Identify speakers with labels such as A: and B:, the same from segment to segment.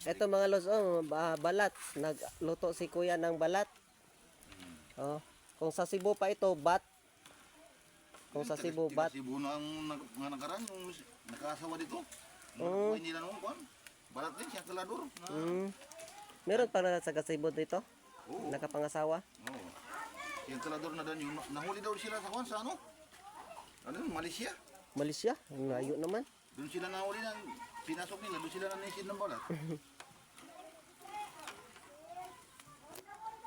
A: Ito mga lods, oh, balat. Nagluto si kuya ng balat. Oh, kung sa Cebu pa ito, bat. Kung sa Cebu, bat.
B: Cebu na ang mga nakaraan, yung nakasawa dito. Mga nila noon, kuhan. Balat din siya, kalador.
A: Meron pa na sa Cebu dito?
B: Oo.
A: Nakapangasawa?
B: Oo. Yung kalador na dan, yung nahuli daw sila sa kuhan, sa ano? Ano yun, Malaysia.
A: Malaysia? Ang layo naman.
B: Doon sila nahuli na, pinasok nila, doon sila nanisid ng balat.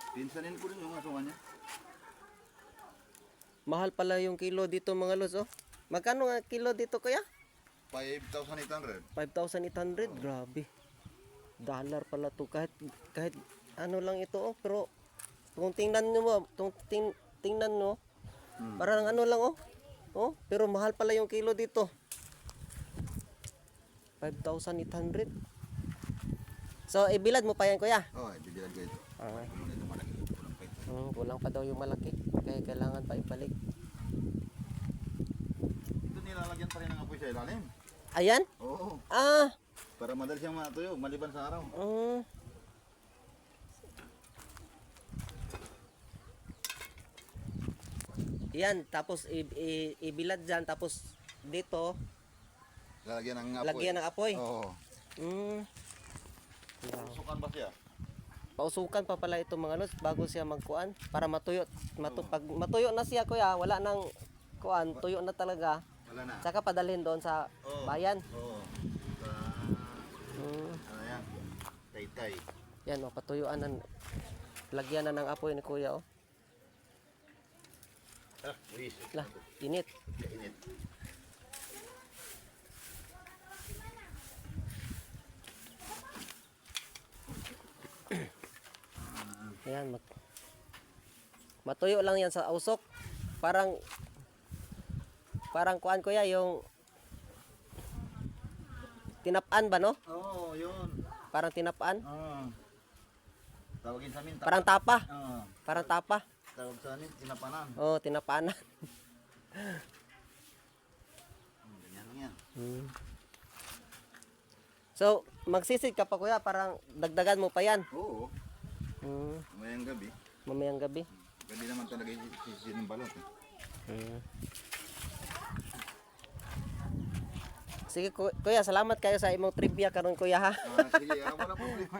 B: Pinsanin ko rin yung asawa niya.
A: Mahal pala yung kilo dito mga lods, oh. Magkano nga kilo dito kuya?
B: 5,800.
A: 5,800, grabe. Dollar pala to kahit ano lang ito, oh, pero kung tingnan mo, tingnan mo, parang ano lang, oh. Oh, pero mahal pala yung kilo dito. 5,800. So, ibilad mo pa yan, kuya?
B: Oo, bibilad ko ito.
A: Ah.
B: Ito malaki, kulang pa ito.
A: Kulang pa daw yung malaki. Kaya kailangan pa ibalik.
B: Ito nilalagyan pa rin ng apoy sa ilalim.
A: Ayan?
B: Oo,
A: Ah.
B: para madali siyang matuyo, maliban sa araw.
A: Yan, tapos ibilad dyan, tapos dito,
B: Lalagyan ng apoy.
A: lagyan ng apoy.
B: Oo.
A: Mm.
B: Susukan ba siya?
A: Pausukan pa pala ito mga lods bago siya magkuan para matuyo. Pag matuyo na siya kuya, wala nang kuan, tuyo na talaga.
B: Wala na.
A: Saka padalhin doon sa bayan.
B: Oo. Ano yan? Tay-tay.
A: Yan, oh, patuyuan na. Lagyan na ng apoy ni kuya, oh.
B: Ah, Luis.
A: Lah, init.
B: Init.
A: Ayan, matuyo lang yan sa usok. Parang kuan kuya yung tinapaan ba, no?
B: Oo, yun.
A: Parang tinapaan.
B: Tawagin sa amin.
A: Parang tapa.
B: Oo.
A: Parang tapa.
B: Tawag sa amin, tinapanan.
A: Oh, tinapaanan.
B: Ganyan lang yan.
A: So, magsisid ka pa kuya, parang dagdagan mo pa yan.
B: Oo. Mamayang gabi.
A: Mamayang gabi.
B: Gabi naman talaga sisisid ng balat.
A: Sige kuya, salamat kayo sa imong trivia karon kuya ha.
B: Sige, wala problema.